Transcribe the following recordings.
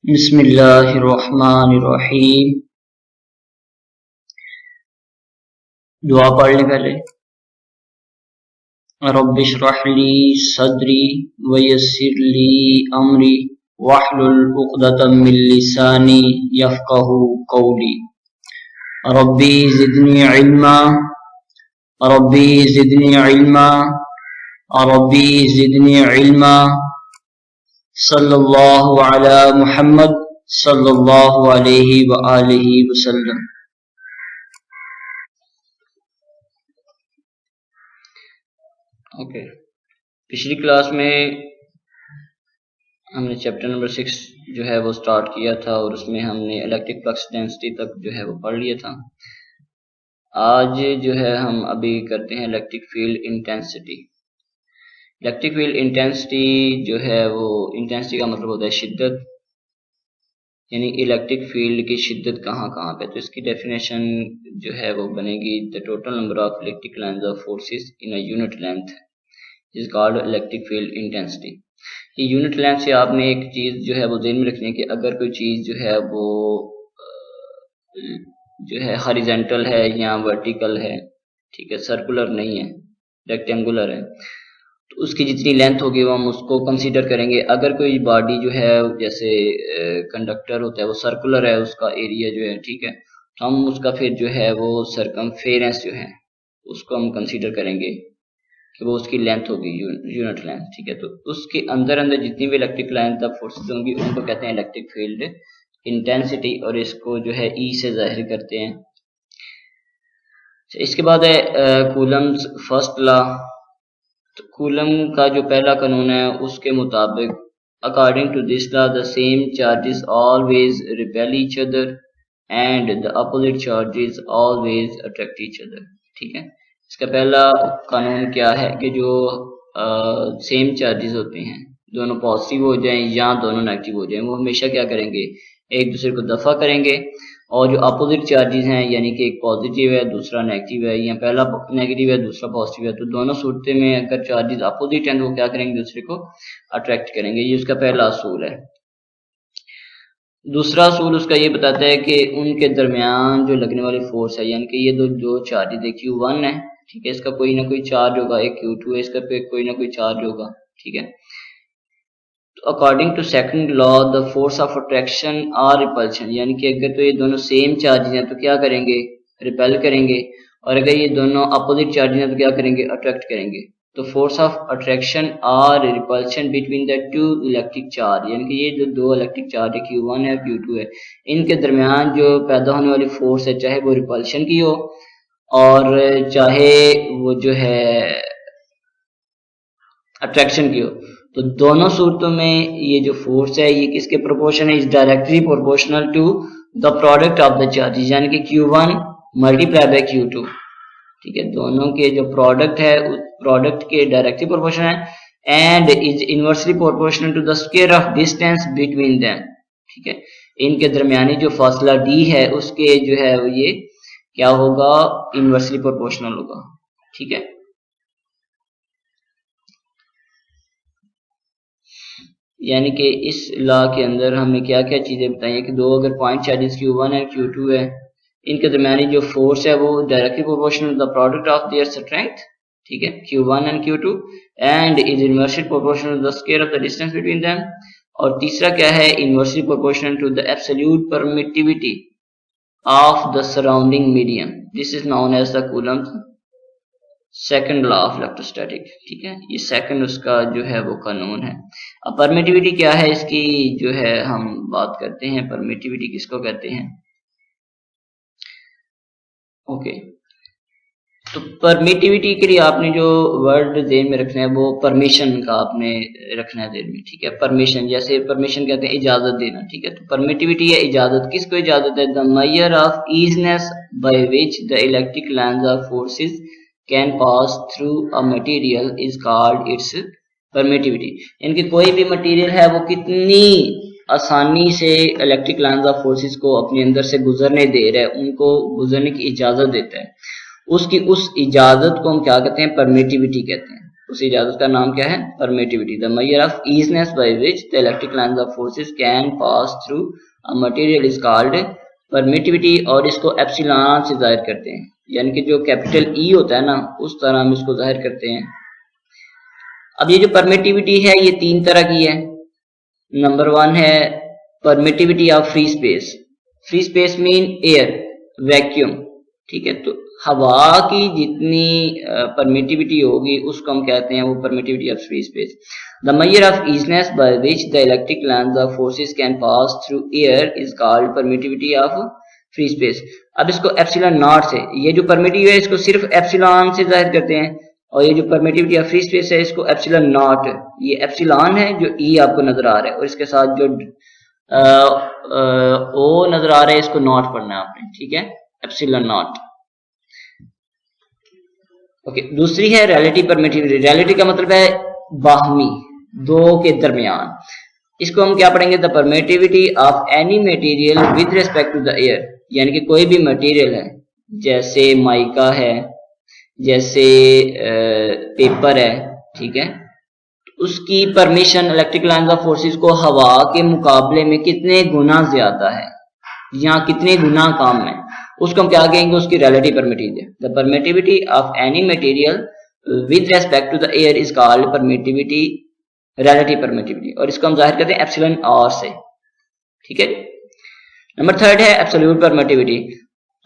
बिस्मिल्लाहिर्रहमानिर्रहीम। दुआ पढ़ लें पहले। रब्बिश्रह ली सदरी वयस्सिर ली अमरी वहलुल उक़दतम मिन लिसानी यफ़क़हू क़ौली। रब्बी ज़िदनी इल्मा, रब्बी ज़िदनी इल्मा, रब्बी ज़िदनी इल्मा। सल्लल्लाहु अला मुहम्मद सल्लल्लाहु अलैहि व आलिहि वसल्लम। ओके, पिछली क्लास में हमने चैप्टर नंबर 6 जो है वो स्टार्ट किया था और उसमें हमने इलेक्ट्रिक फ्लक्स डेंसिटी तक जो है वो पढ़ लिया था। आज जो है हम अभी करते हैं electric field intensity. Electric field intensity जो है वो इंटेंसिटी का मतलब होता है शिद्दत, यानी इलेक्ट्रिक फील्ड की शिद्दत कहाँ कहाँ पे। तो इसकी डेफिनेशन जो है वो बनेगी the total number of electric lines of forces in a unit length is called electric field intensity. ये यूनिट लेंथ से आपने एक चीज जो है वो ध्यान में रखनी है कि अगर कोई चीज जो है वो जो है हॉरिजॉन्टल है या वर्टिकल है, ठीक है, सर्कुलर नहीं है, रेक्टेंगुलर है, तो उसकी जितनी लेंथ होगी वो हम उसको कंसीडर करेंगे। अगर कोई बॉडी जो है जैसे कंडक्टर होता है वो सर्कुलर है, उसका एरिया जो है, ठीक है, तो हम उसका फिर जो है वो सरकमफेरेंस जो है उसको हम कंसीडर करेंगे कि वो उसकी लेंथ होगी, यूनिट लेंथ, ठीक है। तो उसके अंदर अंदर जितनी भी इलेक्ट्रिक लाइन ऑफ फोर्सेस होंगी उनको कहते हैं इलेक्ट्रिक फील्ड इंटेंसिटी, और इसको जो है ई से जाहिर करते हैं। इसके बाद है कूलम्स फर्स्ट लॉ। तो कूलम का जो पहला कानून है उसके मुताबिक according to this law the same charges always repel each other and the opposite charges always attract each other, ठीक है। इसका पहला कानून क्या है कि जो सेम चार्जेस होते हैं, दोनों पॉजिटिव हो जाएं या दोनों नेगेटिव हो जाएं, वो हमेशा क्या करेंगे, एक दूसरे को दफा करेंगे। और जो अपोजिट चार्जेस हैं, यानी कि एक पॉजिटिव है दूसरा नेगेटिव है, या पहला नेगेटिव है दूसरा पॉजिटिव है, तो दोनों सूरतें में अगर चार्जेस अपोजिट हैं तो वो क्या करेंगे, दूसरे को अट्रैक्ट करेंगे। ये उसका पहला असूल है। दूसरा असूल उसका ये बताता है कि उनके दरमियान जो लगने वाली फोर्स है, यानी कि ये दो चार्जेस है, Q1 है, ठीक है, इसका कोई ना कोई चार्ज होगा, एक Q2 है, इसका पे कोई ना कोई चार्ज होगा, ठीक है। According to second law the force of attraction और रिपल्शन, यानी कि अगर तो ये दोनों सेम चार्जेस हैं तो क्या करेंगे, रिपेल करेंगे, और अगर ये दोनों अपोजिट चार्जेस हैं तो क्या करेंगे, अट्रैक्ट करेंगे। तो फोर्स ऑफ अट्रैक्शन और repulsion between the to electric charge, यानी कि ये जो दो इलेक्ट्रिक चार्ज है Q1 है Q2 है, इनके दरमियान जो पैदा होने वाली फोर्स है, चाहे वो रिपल्शन की हो और चाहे वो जो है अट्रैक्शन की हो, तो दोनों सूरतों में ये जो फोर्स है ये किसके प्रोपोर्शन है, is directly proportional to the product of the charges, यानी कि Q1 मल्टीप्लाई बाय Q2, ठीक है। दोनों के जो प्रोडक्ट है उस प्रोडक्ट के डायरेक्टली प्रोपोर्शन है and is inversely proportional to the square of distance between them, ठीक है। इनके दरमियानी जो फासला d है उसके जो है ये क्या होगा, इनवर्सली प्रोपोर्शनल होगा, ठीक है। यानी कि इस लॉ के अंदर हमें क्या क्या चीजें बताई है कि दो अगर पॉइंट चार्जेस Q1 है Q2 है, इनके दरमियानी जो फोर्स है वो directly proportional the product of their strength, ठीक है, Q1 and Q2 and is inversely proportional the square of the distance between them. और तीसरा क्या है, inversely proportional to the absolute permittivity of the surrounding medium, this is known as the Coulomb's second law of electrostatic, ठीक है। ये second उसका जो है वो कानून है। अब परमिटिविटी क्या है इसकी जो है हम बात करते हैं, परमिटिविटी किसको कहते हैं। ओके, तो परमिटिविटी के लिए आपने जो वर्ड ज़हन में रखना है वो परमिशन का आपने रखना है ज़हन में, ठीक है। परमिशन, जैसे परमिशन कहते हैं इजाजत देना, ठीक है। तो परमिटिविटी है इजाजत, किसको इजाजत है, the measure of easiness by which the electric lines of forces can pass through a material is called it's permittivity. इनकी कोई भी मटेरियल है वो कितनी आसानी से इलेक्ट्रिक लाइंस ऑफ फोर्सेस को अपने अंदर से गुजरने दे रहा है, उनको गुजरने की इजाजत देता है, उसकी उस इजाजत को हम क्या कहते हैं, परमिटिविटी कहते हैं। उस इजाजत का नाम क्या है? Permittivity. The measure of easiness by which the electric lines of forces can pass through a material is called permittivity, और इसको एप्सिलॉन से जाहिर करते हैं, यानी कि जो कैपिटल ई होता है ना उस तरह हम इसको जाहिर करते हैं। अब ये जो परमिटिविटी है ये तीन तरह की है। नंबर वन है permittivity of free space. Free space mean air, vacuum, ठीक है। तो हवा की जितनी परमिटिविटी होगी उसको हम कहते हैं वो permittivity of free space. The measure of easiness by which the electric lines of forces can pass through air is called permittivity of free space. अब इसको एप्सिलॉन नॉट से, ये जो परमिटिव है इसको सिर्फ एप्सिलॉन से जाहिर करते हैं, और ये जो परमिटिविटी ऑफ फ्री स्पेस है इसको एप्सिलॉन नॉट, ये एप्सिलॉन है जो ई आपको नजर आ रहा है, और इसके साथ जो ओ नजर आ रहा है इसको नॉट पढ़ना है आपने, ठीक है, एप्सिलॉन नॉट। ओके, दूसरी है रिलेटिव परमिटिविटी। रिलेटिव का मतलब है बाहमी, दो के दरमियान। इसको हम क्या पढ़ेंगे? The permittivity of any material with respect to the air, यानी कि कोई भी मटेरियल है, जैसे माइका है, जैसे पेपर है, ठीक है, उसकी permission electric lines of forces को हवा के मुकाबले में कितने गुना ज्यादा है या कितने गुना कम है, उसको हम क्या कहेंगे? उसकी relative permittivity. The permittivity of any material with respect to the air is called permittivity, relative permittivity, और इसको हम जाहिर करते हैं एप्सिलॉन आर से, ठीक है। नंबर थर्ड है एब्सोल्यूट परमिटिविटी।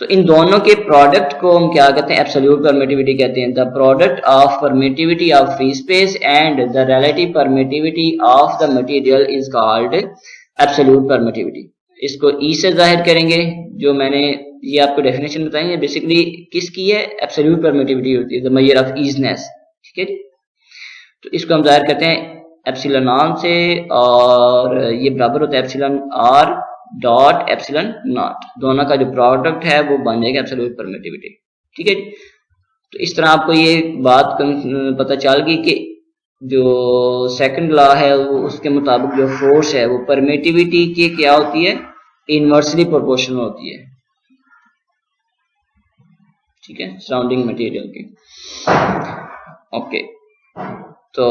तो इन दोनों के प्रोडक्ट को हम क्या कहते हैं? एब्सोल्यूट परमिटिविटी कहते हैं। The product of permittivity of free space and the relative permittivity of the material is called absolute permittivity. इसको ई से जाहिर करेंगे, जो मैंने ये आपको डेफिनेशन बताई है, बेसिकली किसकी है? एब्सोल्यूट परमिटिविटी होती है, द मेजर ऑफ ईजीनेस, ठीक है। तो इसको हम जाहिर करते हैं एप्सिलॉन ऑन से, और ये बराबर होता है epsilon R dot epsilon not. दोनों का जो प्रोडक्ट है वो बन जाएगा एब्सोल्यूट परमिटिविटी, ठीक है। तो इस तरह आपको ये बात पता चल गई कि जो सेकंड लॉ है वो उसके मुताबिक जो फोर्स है वो परमिटिविटी की क्या होती है? इनवर्सली प्रोपोर्शनल होती है, ठीक है, सराउंडिंग मटेरियल की। ओके, तो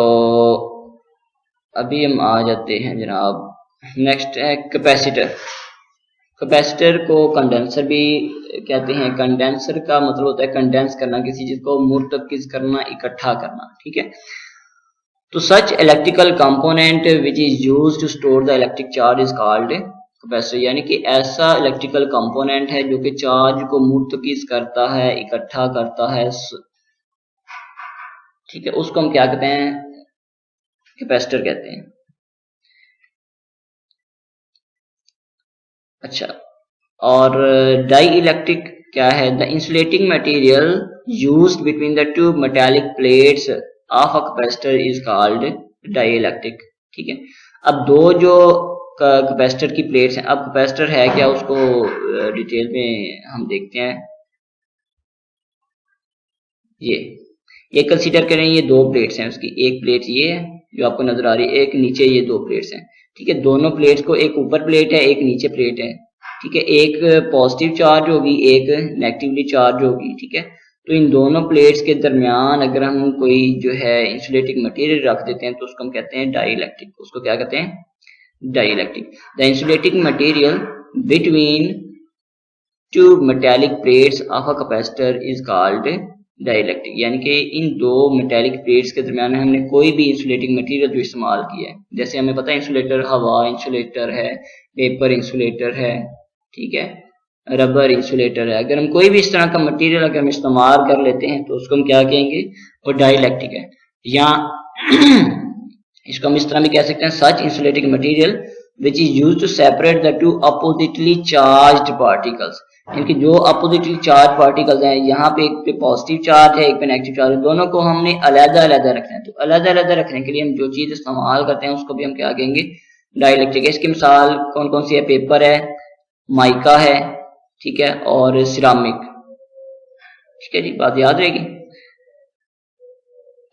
अभी हम आ जाते हैं जनाब, नेक्स्ट है कैपेसिटर। कैपेसिटर को कंडेंसर भी कहते हैं। कंडेंसर का मतलब होता है कंडेंस करना, किसी चीज को मुर्तकिज करना, इकट्ठा करना, ठीक है। तो such electrical component which is used to store the electric charge is called capacitor, यानी कि ऐसा इलेक्ट्रिकल कंपोनेंट है जो कि चार्ज को मुर्तकिज करता है, इकट्ठा करता है, ठीक है, उसको हम क्या कहते हैं? कैपेसिटर कहते हैं। अच्छा, और डाई इलेक्ट्रिक क्या है? The insulating material used between the two metallic plates of a capacitor is called dielectric, ठीक है। अब दो जो कैपेसिटर की प्लेट्स हैं, अब कैपेसिटर है क्या उसको डिटेल में हम देखते हैं। ये कंसीडर करें, ये दो प्लेट्स हैं उसकी, एक प्लेट ये है जो आपको नजर आ रही है, एक नीचे, ये दो प्लेट्स हैं, ठीक है। दोनों प्लेट्स को, एक ऊपर प्लेट है एक नीचे प्लेट है, ठीक है, एक पॉजिटिव चार्ज होगी एक नेगेटिवली चार्ज होगी, ठीक है। तो इन दोनों प्लेट्स के दरमियान अगर हम कोई जो है इंसुलेटिंग मटेरियल रख देते हैं तो उसको हम कहते हैं डाई इलेक्ट्रिक। उसको क्या कहते हैं? Dielectric. The insulating material between two metallic plates of a capacitor is called dielectric, यानी कि इन दो मेटालिक प्लेट्स के दरमियान हमने कोई भी इंसुलेटिंग मटेरियल जो इस्तेमाल किया है, जैसे हमें पता है इंसुलेटर हवा इंसुलेटर है, पेपर इंसुलेटर है, ठीक है, रबर इंसुलेटर है। अगर हम कोई भी इस तरह का मटेरियल अगर हम इस्तेमाल कर लेते हैं तो उसको हम क्या कहेंगे? वो डाइलेक्ट्रिक है। या इसको हम इस तरह भी कह सकते हैं, such insulating material which is used to separate the two oppositely charged particles, इनकी जो अपोजिटली चार्ज पार्टिकल्स हैं, यहाँ पे एक पे पॉजिटिव चार्ज है एक पे नेगेटिव चार्ज है, दोनों को हमने अलग अलग रखना है। तो अलग अलग रखने के लिए हम जो चीज इस्तेमाल करते हैं उसको भी हम क्या कहेंगे? डाइलेक्ट्रिक। इसकी मिसाल कौन कौन सी है? पेपर है, माइका है, ठीक है, और सिरामिक, ठीक है जी, बात याद रहेगी।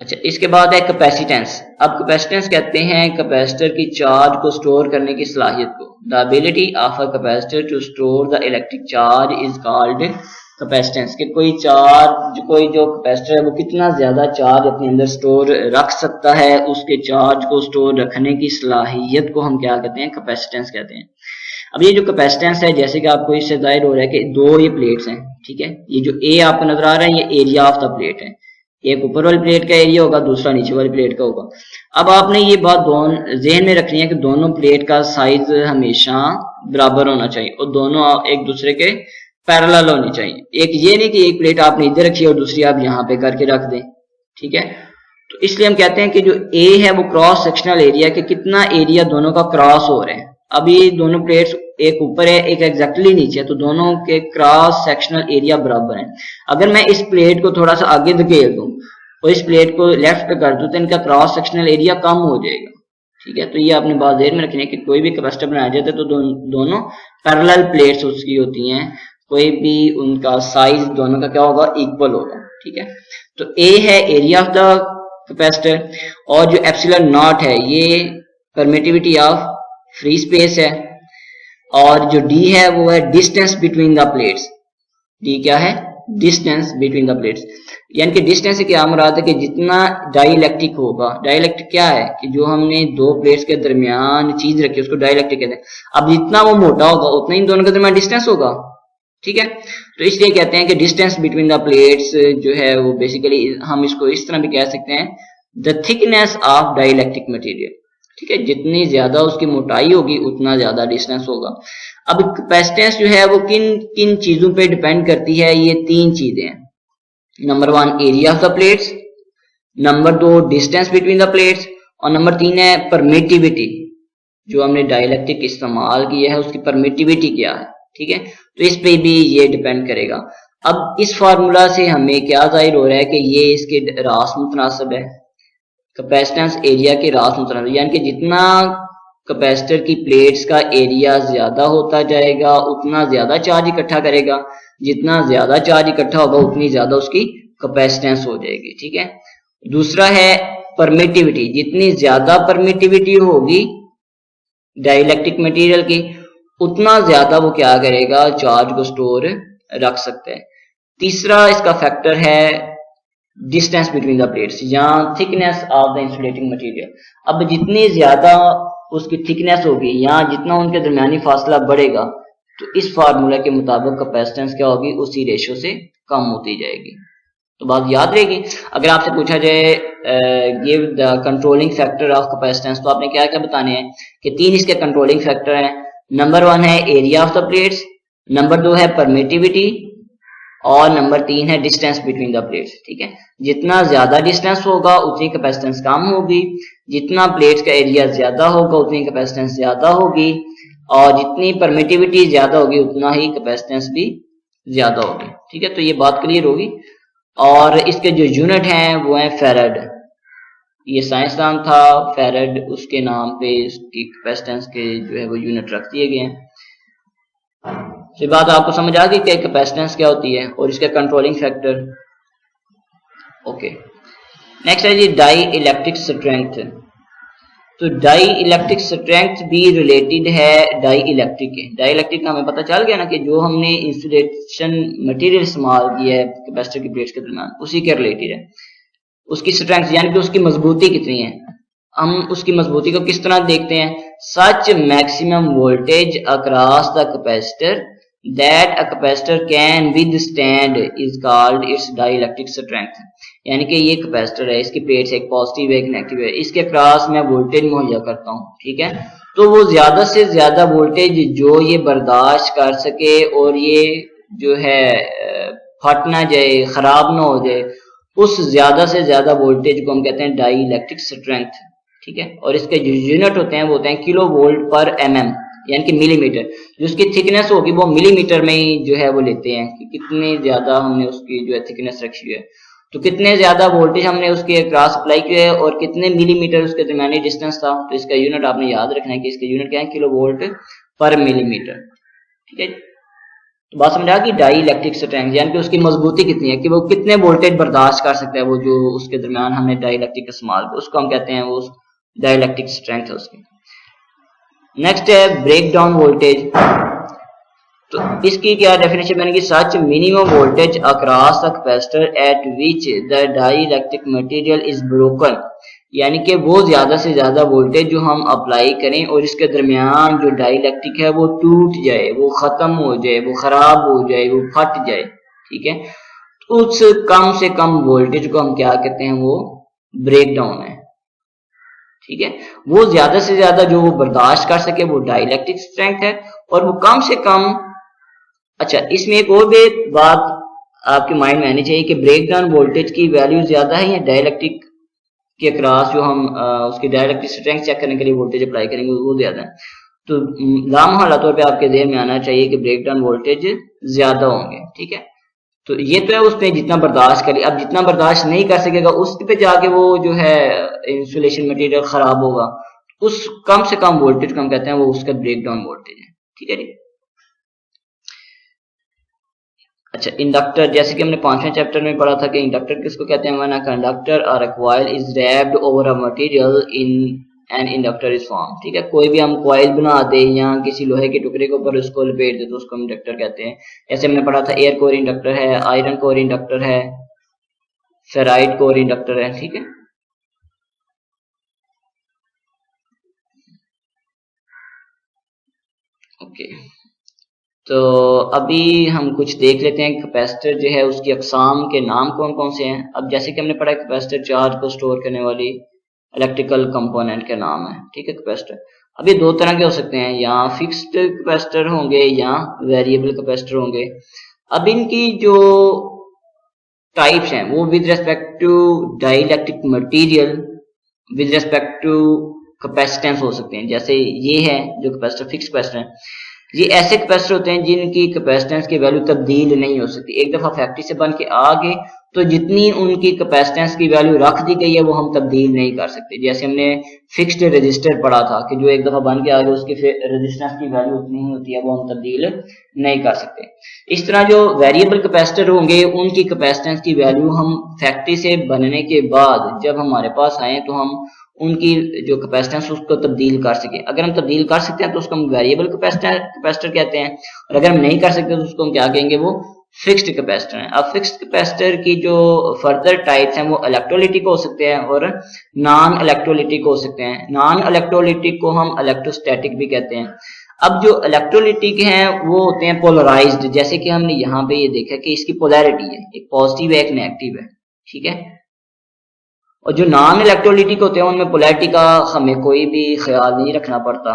अच्छा, इसके बाद है कैपेसिटेंस। अब कैपेसिटेंस कहते हैं कैपेसिटर की चार्ज को स्टोर करने की सलाहियत को। The ability of a capacitor to store the electric charge is called capacitance कि कोई चार्ज, कोई जो कैपेसिटर है वो कितना ज्यादा चार्ज अपने अंदर स्टोर रख सकता है, उसके चार्ज को स्टोर रखने की सलाहियत को हम क्या कहते हैं, कैपेसिटेंस कहते हैं। अब ये जो कैपेसिटेंस है, जैसे कि आपको इससे जाहिर हो रहा है कि दो ये प्लेट्स हैं, ठीक है, ये जो ए आपको नजर आ रहा है ये एरिया ऑफ द प्लेट है, एक ऊपर वाली प्लेट का एरिया होगा, दूसरा नीचे वाली प्लेट का होगा। अब आपने ये बात दोनों जहन में रखनी है कि दोनों प्लेट का साइज हमेशा बराबर होना चाहिए और दोनों एक दूसरे के पैरेलल होनी चाहिए। एक ये नहीं कि एक प्लेट आपने इधर रखी और दूसरी आप यहाँ पे करके रख दें, ठीक है। तो इसलिए हम कहते हैं कि जो ए है वो क्रॉस सेक्शनल एरिया के कितना एरिया दोनों का क्रॉस हो रहे हैं। अब ये दोनों प्लेट्स एक ऊपर है एक एग्जैक्टली नीचे है, तो दोनों के क्रॉस सेक्शनल एरिया बराबर है। अगर मैं इस प्लेट को थोड़ा सा आगे धकेल दूं और इस प्लेट को लेफ्ट पे कर दूं तो इनका क्रॉस सेक्शनल एरिया कम हो जाएगा, ठीक है। तो ये आपने बात ध्यान में रखनी है कि कोई भी कैपेसिटर बनाया जाता है तो दोनों पैरेलल प्लेट्स उसकी होती हैं, कोई भी उनका साइज दोनों का क्या होगा, इक्वल होगा, ठीक है। तो ए है एरिया ऑफ द कैपेसिटर और जो एप्सिलॉन नॉट है ये परमिटिविटी ऑफ फ्री स्पेस है, और जो डी है वो है distance between the plates. D क्या है, डिस्टेंस बिटवीन द प्लेट्स, यानी कि डिस्टेंस से क्या मुराद है कि जितना डाइलेक्ट्रिक होगा, डाइलेक्ट्रिक क्या है कि जो हमने दो प्लेट्स के दरमियान चीज रखी है उसको डाइलेक्ट्रिक कहते हैं। अब जितना वो मोटा होगा उतना ही दोनों के दरमियान डिस्टेंस होगा, ठीक है। तो इसलिए कहते हैं कि डिस्टेंस बिटवीन द प्लेट्स जो है वो बेसिकली हम इसको इस तरह भी कह सकते हैं the thickness of dielectric material, ठीक है। जितनी ज्यादा उसकी मोटाई होगी उतना ज्यादा डिस्टेंस होगा। अब कैपेसिटेंस जो है वो किन किन चीजों पे डिपेंड करती है, ये तीन चीजें हैं। Number 1 area of the plates, number 2 distance between the plates, और नंबर 3 है परमिटिविटी, जो हमने डाइलेक्ट्रिक इस्तेमाल किया है उसकी परमिटिविटी क्या है, ठीक है। तो इस पे भी ये डिपेंड करेगा। अब इस फार्मूला से हमें क्या जाहिर हो रहा है कि ये इसके रास मुतनासिब है, कैपेसिटेंस एरिया के रास मुतनासिब, यानी कि जितना कैपेसिटर की प्लेट्स का एरिया ज्यादा होता जाएगा उतना ज्यादा चार्ज इकट्ठा करेगा, जितना ज्यादा चार्ज इकट्ठा होगा उतनी ज्यादा उसकी कैपेसिटेंस हो जाएगी, ठीक है। दूसरा है परमिटिविटी, जितनी ज्यादा परमिटिविटी होगी डाइलेक्ट्रिक मटेरियल की उतना ज्यादा वो क्या करेगा, चार्ज को स्टोर रख सकता है। तीसरा इसका फैक्टर है डिस्टेंस बिटवीन द प्लेट्स या thickness of the insulating material. अब जितनी ज्यादा उसकी थिकनेस होगी या जितना उनके दरमियानी फासला बढ़ेगा तो इस फार्मूला के मुताबिक कैपेसिटेंस क्या होगी, उसी रेशो से कम होती जाएगी। तो बात याद रहेगी। अगर आपसे पूछा जाए give the controlling factor of capacitance, तो आपने क्या क्या बताने हैं कि तीन इसके कंट्रोलिंग फैक्टर हैं। नंबर 1 है area of the plates, number 2 है परमिटिविटी, और नंबर 3 है डिस्टेंस बिटवीन द प्लेट्स, ठीक है। जितना ज्यादा डिस्टेंस होगा उतनी कैपेसिटेंस कम होगी, जितना प्लेट्स का एरिया ज्यादा होगा उतनी कैपेसिटेंस ज्यादा होगी, और जितनी परमिटिविटी ज्यादा होगी उतना ही कैपेसिटेंस भी ज्यादा होगी, ठीक है। तो ये बात क्लियर होगी। और इसके जो यूनिट हैं वो है फेरेड, ये साइंसदान था फेरेड, उसके नाम पे इसकी कैपेसिटेंस के जो है वो यूनिट रख दिए गए हैं। ये बात आपको समझ आ गई कि कैपेसिटेंस क्या होती है और इसके कंट्रोलिंग फैक्टर। ओके, नेक्स्ट है जी डाई इलेक्ट्रिक स्ट्रेंथ। तो डाई इलेक्ट्रिक स्ट्रेंथ भी रिलेटेड है डाई इलेक्ट्रिक के। डाई इलेक्ट्रिक का हमें पता चल गया ना कि जो हमने इंसुलेशन मटेरियल इस्तेमाल किया है कैपेसिटर की प्लेट्स के दरमियान उसी के रिलेटेड है। उसकी स्ट्रेंथ यानी कि उसकी मजबूती कितनी है, हम उसकी मजबूती को किस तरह देखते हैं। Such maximum voltage across the capacitor that a capacitor can withstand is called its dielectric strength. यानी कि ये कैपेसिटर है, इसकी प्लेट्स एक पॉजिटिव है एक नेगेटिव है, इसके क्रॉस मैं वोल्टेज मुहैया करता हूँ, ठीक है। तो वो ज्यादा से ज्यादा वोल्टेज जो ये बर्दाश्त कर सके और ये जो है फट ना जाए, खराब ना हो जाए, उस ज्यादा से ज्यादा वोल्टेज को हम कहते हैं डाई इलेक्ट्रिक स्ट्रेंथ, ठीक है। और इसके जो यूनिट होते हैं वो होते हैं किलो वोल्ट पर mm, यानी कि मिलीमीटर। जो उसकी थिकनेस होगी वो मिलीमीटर में ही जो है वो लेते हैं कि कितने ज्यादा हमने उसकी जो है थिकनेस रखी हुई है, तो कितने ज्यादा वोल्टेज हमने उसके क्रॉस अप्लाई किया है और कितने मिलीमीटर उसके दरमियानी डिस्टेंस था। तो इसका यूनिट आपने याद रखना है कि इसका यूनिट क्या है, किलो वोल्ट पर मिलीमीटर, ठीक है। तो बात समझ आ गई। डाई इलेक्ट्रिक स्ट्रेंथ यानी कि उसकी मजबूती कितनी है कि वो कितने वोल्टेज बर्दाश्त कर सकता है, वो जो उसके दरमियान हमने डाई इलेक्ट्रिक इस्तेमाल किया उसको हम कहते हैं वो डाई इलेक्ट्रिक स्ट्रेंथ है उसकी। नेक्स्ट है ब्रेक डाउन वोल्टेज। तो इसकी क्या डेफिनेशन बनेगी, such minimum voltage across the capacitor at which the dielectric material is broken, यानी कि वो ज्यादा से ज्यादा वोल्टेज जो हम अप्लाई करें और इसके दरमियान जो डाइलेक्ट्रिक है वो टूट जाए, वो खत्म हो जाए, वो खराब हो जाए, वो फट जाए, ठीक है। तो उस कम से कम वोल्टेज को हम क्या कहते हैं, वो ब्रेक डाउन है, ठीक है। वो ज्यादा से ज्यादा जो वो बर्दाश्त कर सके वो डाइलेक्ट्रिक स्ट्रेंथ है, और वो कम से कम, अच्छा इसमें एक और भी बात आपके माइंड में आनी चाहिए कि ब्रेक डाउन वोल्टेज की वैल्यू ज्यादा है या डाइलेक्ट्रिक के क्रॉस जो हम उसकी डाइलेक्ट्रिक स्ट्रेंथ चेक करने के लिए वोल्टेज अप्लाई करेंगे वो ज्यादा है। तो लामहला तौर पे आपके ध्यान में आना चाहिए कि ब्रेक डाउन वोल्टेज ज्यादा होंगे, ठीक है। तो ये तो है उसने जितना बर्दाश्त करे, अब जितना बर्दाश्त नहीं कर सकेगा उस पे जाके वो जो है इंसुलेशन मटेरियल खराब होगा, उस कम से कम वोल्टेज को हम कहते हैं वो उसका ब्रेक डाउन वोल्टेज है, ठीक है जी। अच्छा इंडक्टर, जैसे कि हमने 5वें चैप्टर में पढ़ा था कि इंडक्टर किसको कहते हैं, व्हेन अ कंडक्टर और a coil is wrapped over a material in an inductor is form, ठीक है। कोई भी हम कॉइल बना दे या किसी लोहे के टुकड़े के ऊपर उसको लपेट दे तो उसको हम इंडक्टर कहते हैं। जैसे हमने पढ़ा था एयर कोर इंडक्टर है, आयरन कोर इंडक्टर है, फेराइट कोर इंडक्टर है, ठीक है। ओके तो अभी हम कुछ देख लेते हैं कैपेसिटर जो है उसकी अकसाम के नाम कौन कौन से हैं। अब जैसे कि हमने पढ़ा कैपेसिटर चार्ज को स्टोर करने वाली इलेक्ट्रिकल कंपोनेंट के नाम है, ठीक है कैपेसिटर। अब ये दो तरह के हो सकते हैं, या फिक्स्ड कैपेसिटर होंगे या वेरिएबल कैपेसिटर होंगे। अब इनकी जो टाइप्स हैं वो with respect to dielectric material, with respect to capacitance हो सकते हैं। जैसे ये है जो कैपेसिटर फिक्स कैपेसिटर है, ये ऐसे कैपेसिटर होते हैं जिनकी कैपेसिटेंस की वैल्यू तब्दील नहीं हो सकती। एक दफा फैक्ट्री से बन के आ गए तो जितनी उनकी कैपेसिटेंस की वैल्यू रख दी गई है वो हम तब्दील नहीं कर सकते। जैसे हमने फिक्स्ड रजिस्टर पढ़ा था कि जो एक दफा बन के आ गए उसकी रेजिस्टेंस की वैल्यू उतनी ही होती है, वो हम तब्दील नहीं कर सकते। इस तरह जो वेरिएबल कैपेसिटर होंगे उनकी कैपेसिटेंस की वैल्यू हम फैक्ट्री से बनने के बाद जब हमारे पास आए तो हम उनकी जो कैपेसिटेंस उसको तब्दील कर सके। अगर हम तब्दील कर सकते हैं तो उसको हम वेरिएबल कैपेसिटर कहते हैं, और अगर हम नहीं कर सकते तो उसको हम क्या कहेंगे, वो फिक्स्ड कैपेसिटर है। अब फिक्स्ड कैपेसिटर की जो फर्दर टाइप्स हैं वो इलेक्ट्रोलिटिक हो सकते हैं और नॉन इलेक्ट्रोलिटिक हो सकते हैं। नॉन इलेक्ट्रोलिटिक को हम इलेक्ट्रोस्टैटिक भी कहते हैं। अब जो इलेक्ट्रोलिटिक हैं वो होते हैं पोलराइज्ड, जैसे कि हमने यहाँ पे ये देखा कि इसकी पोलैरिटी है, एक पॉजिटिव है एक नेगेटिव है, ठीक है। और जो नॉन इलेक्ट्रोलिटिक होते हैं उनमें पोलैरिटी का हमें कोई भी ख्याल नहीं रखना पड़ता।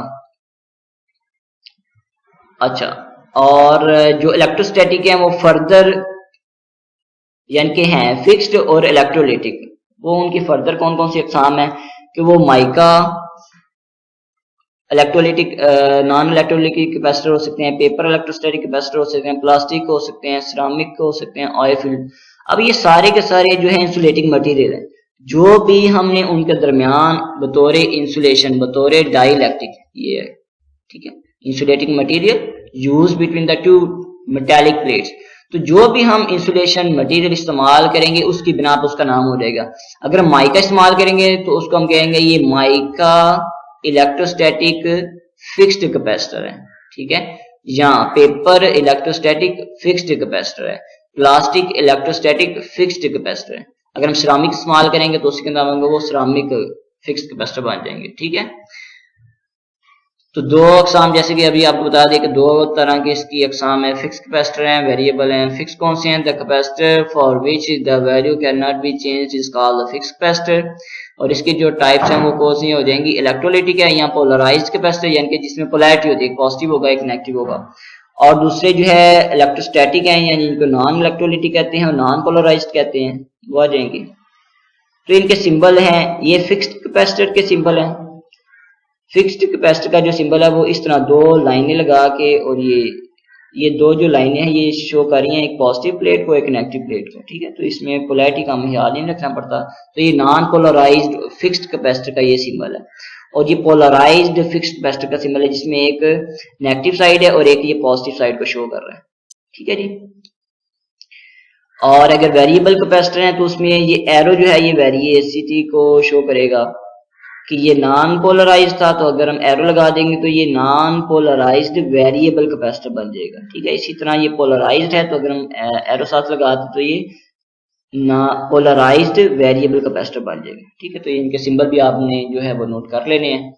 अच्छा, और जो इलेक्ट्रोस्टैटिक हैं वो फर्दर यानी कि हैं फिक्स्ड और इलेक्ट्रोलिटिक। वो उनकी फर्दर कौन कौन सी अकसाम है कि वो mica electrolytic, non electrolytic capacitor हो सकते हैं, पेपर इलेक्ट्रोस्टैटिक कैपेसिटर हो सकते हैं, प्लास्टिक हो सकते हैं, सिरामिक हो सकते हैं, ऑयल फील्ड। अब ये सारे के सारे जो है इंसुलेटिंग मटेरियल है, जो भी हमने उनके दरमियान बतौर इंसुलेशन बतौर डाइलेक्ट्रिक ये है, ठीक है, insulating material use between the two metallic plates. तो जो भी हम इंसुलेशन मटेरियल इस्तेमाल करेंगे उसकी बिना पर उसका नाम हो जाएगा। अगर हम माइका इस्तेमाल करेंगे तो उसको हम कहेंगे ये माइका इलेक्ट्रोस्टैटिक फिक्स्ड कैपेसिटर है, ठीक है। या पेपर इलेक्ट्रोस्टैटिक फिक्स्ड कैपेसिटर है, प्लास्टिक इलेक्ट्रोस्टैटिक फिक्स्ड कैपेसिटर है। अगर हम सिरामिक इस्तेमाल करेंगे तो उसके नाम होंगे वो सिरामिक फिक्स्ड कैपेसिटर बन जाएंगे, ठीक है। तो दो अकसाम, जैसे कि अभी आपको बता दें कि दो तरह की इसकी अकसाम है, फिक्स कैपेसिटर हैं, वेरिएबल हैं। फिक्स कौन से हैं? The capacitor for which the value can not be change is called the fix capacitor. और इसकी जो टाइप्स हैं वो कौन सी हो जाएंगी? इलेक्ट्रोलिटिक है या पोलराइज्ड कैपेसिटर, यानी कि जिसमें पोलैरिटी होती है, एक पॉजिटिव होगा एक नेगेटिव होगा। और दूसरे जो है इलेक्ट्रोस्टैटिक है, यानी इनको नॉन इलेक्ट्रोलिटिक कहते हैं और नॉन पोलराइज्ड कहते हैं, वो आ जाएंगे। तो इनके सिंबल हैं, ये फिक्स्ड कैपेसिटर के सिंबल हैं। फिक्स्ड कैपेसिटर का जो सिंबल है वो इस तरह दो लाइनें लगा के, और ये दो जो लाइनें हैं ये शो कर रही हैं एक पॉजिटिव प्लेट को एक नेगेटिव प्लेट को, ठीक है। तो इसमें पोलैरिटी का हमें ख्याल नहीं रखना पड़ता। तो ये नॉन पोलराइज्ड फिक्स्ड कैपेसिटर का ये सिंबल है, और ये पोलराइज्ड फिक्स्ड कैपेसिटर का सिंबल है जिसमें एक नेगेटिव साइड है और एक ये पॉजिटिव साइड को शो कर रहा है, ठीक है जी। और अगर वेरिएबल कैपेसिटर है तो उसमें ये एरो जो है ये वेरिएसिटी को शो करेगा, कि ये नॉन पोलराइज था, तो अगर हम एरो लगा देंगे तो ये नॉन पोलराइज्ड वेरिएबल कैपेसिटर बन जाएगा। ठीक है, इसी तरह ये पोलराइज्ड है तो अगर हम एरो साथ लगाते तो ये ना पोलराइज्ड वेरिएबल कैपेसिटर बन जाएगा। ठीक है, तो इनके सिंबल भी आपने जो है वो नोट कर लेने हैं।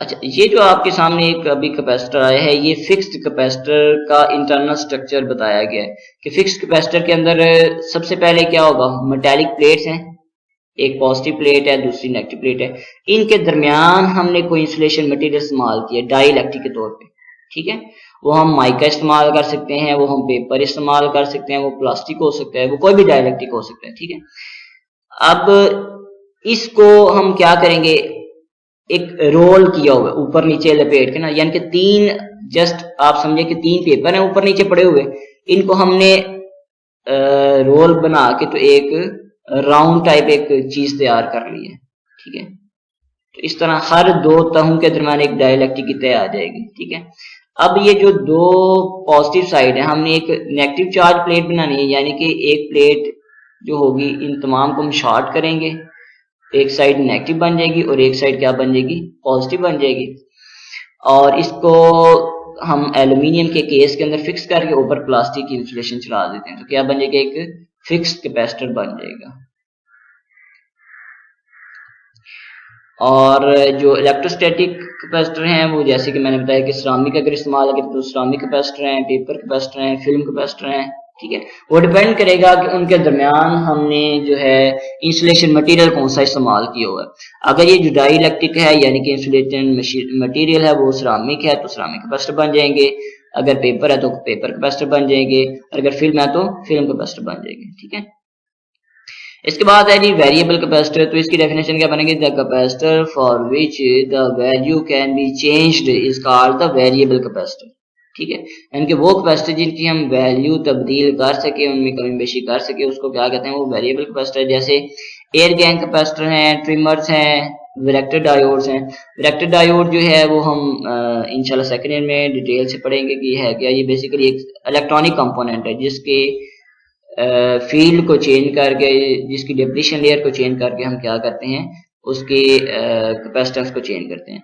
अच्छा, ये जो आपके सामने एक अभी कैपेसिटर आया है, ये फिक्स्ड कैपेसिटर का इंटरनल स्ट्रक्चर बताया गया है कि फिक्स्ड कैपेसिटर के अंदर सबसे पहले क्या होगा, मेटेलिक प्लेट्स हैं, एक पॉजिटिव प्लेट है, दूसरी नेगेटिव प्लेट है। इनके दरमियान हमने कोई इंसुलेशन मटेरियल इस्तेमाल किया डाइइलेक्ट्रिक के तौर पे। ठीक है, वो हम माइका इस्तेमाल कर सकते हैं, वो हम पेपर इस्तेमाल कर सकते हैं, वो प्लास्टिक हो सकता है, वो कोई भी डाइइलेक्ट्रिक हो सकता है। ठीक है, अब इसको हम क्या करेंगे, एक रोल किया हुआ ऊपर नीचे लपेट के ना, यानी कि तीन, जस्ट आप समझे कि तीन पेपर हैं ऊपर नीचे पड़े हुए, इनको हमने रोल बना के तो एक राउंड टाइप एक चीज तैयार कर ली है। ठीक है, तो इस तरह हर दो तहों के दरमियान एक डाइइलेक्ट्रिक की तह आ जाएगी। ठीक है, अब ये जो दो पॉजिटिव साइड है, हमने एक नेगेटिव चार्ज प्लेट बनानी है, यानी कि एक प्लेट जो होगी इन तमाम को हम शॉर्ट करेंगे, एक साइड नेगेटिव बन जाएगी और एक साइड क्या बन जाएगी, पॉजिटिव बन जाएगी। और इसको हम एल्यूमिनियम के केस के अंदर फिक्स करके ऊपर प्लास्टिक की इंसुलेशन चला देते हैं, तो क्या बन जाएगा, एक फिक्स्ड कैपेसिटर बन जाएगा। और जो इलेक्ट्रोस्टैटिक कैपेसिटर हैं वो जैसे कि मैंने बताया कि सिरामिक अगर इस्तेमाल करें तो सिरामिक कैपेसिटर हैं, पेपर कैपेसिटर हैं, फिल्म कैपेसिटर हैं। ठीक है, वो डिपेंड करेगा कि उनके दरमियान हमने जो है इंसुलेशन मटेरियल कौन सा इस्तेमाल किया हुआ है। अगर ये जो डाइइलेक्ट्रिक है यानी कि इंसुलेशन मटेरियल है वो सिरामिक है तो सिरामिक कैपेसिटर बन जाएंगे, अगर पेपर है तो पेपर कैपेसिटर बन जाएंगे, अगर फिल्म है तो फिल्म कैपेसिटर बन जाएंगे। ठीक है, इसके बाद है जी वेरिएबल कैपेसिटर, तो इसकी डेफिनेशन क्या बनेगी, the capacitor for which the value can be changed is called the variable capacitor. ठीक है, यानी कि वो कैपेसिटर जिनकी हम वैल्यू तब्दील कर सके, उनमें कमी बेशी कर सके, उसको क्या कहते हैं, वो वेरिएबल कैपेसिटर। जैसे एयर गैंग कैपेसिटर हैं, ट्रिमर्स हैं, वैरेक्टर डायोड्स हैं। वैरेक्टर डायोड जो है वो हम इंशाल्लाह सेकंड ईयर में डिटेल से पढ़ेंगे कि है क्या। ये बेसिकली एक इलेक्ट्रॉनिक कंपोनेंट है जिसके फील्ड को चेंज करके, जिसकी डिप्लीशन लेयर को चेंज करके हम क्या करते हैं, उसके कैपेसिटेंस को चेंज करते हैं।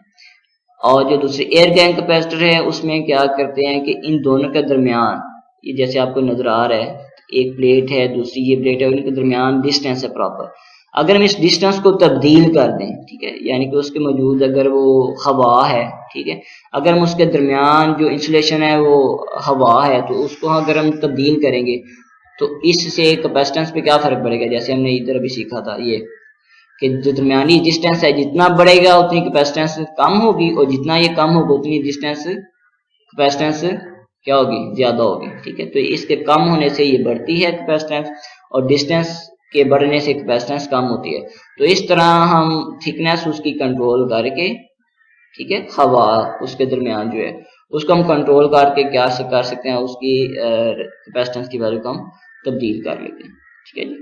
और जो दूसरी एयर गैंग कैपेसिटर है उसमें क्या करते हैं कि इन दोनों के दरमियान, ये जैसे आपको नजर आ रहा है, एक प्लेट है दूसरी ये प्लेट है, उनके दरमियान डिस्टेंस है प्रॉपर। अगर हम इस डिस्टेंस को तब्दील कर दें, ठीक है, यानी कि उसके मौजूद अगर वो हवा है, ठीक है, अगर हम उसके दरमियान जो इंसुलेशन है वो हवा है, तो उसको अगर हम तब्दील करेंगे तो इससे कैपेसिटेंस पे क्या फर्क पड़ेगा। जैसे हमने इधर अभी सीखा था ये कि जो दरमियानी डिस्टेंस है जितना बढ़ेगा उतनी कैपेसिटेंस कम होगी, और जितना ये कम होगा उतनी डिस्टेंस कैपेसिटेंस क्या होगी, ज्यादा होगी। ठीक है, तो इसके कम होने से ये बढ़ती है कैपेसिटेंस, और डिस्टेंस के बढ़ने से कैपेसिटेंस कम होती है। तो इस तरह हम थिकनेस उसकी कंट्रोल करके, ठीक है, हवा उसके दरमियान जो है उसको हम कंट्रोल करके क्या कर सकते हैं, उसकी कैपेसिटेंस की वैल्यू को हम तब्दील कर लेते हैं। ठीक है जी,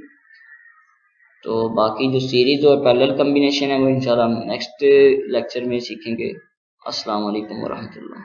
तो बाकी जो सीरीज और पैरेलल कॉम्बिनेशन है वो इंशाल्लाह हम नेक्स्ट लेक्चर में सीखेंगे। अस्सलाम वालेकुम वरहमतुल्लाह।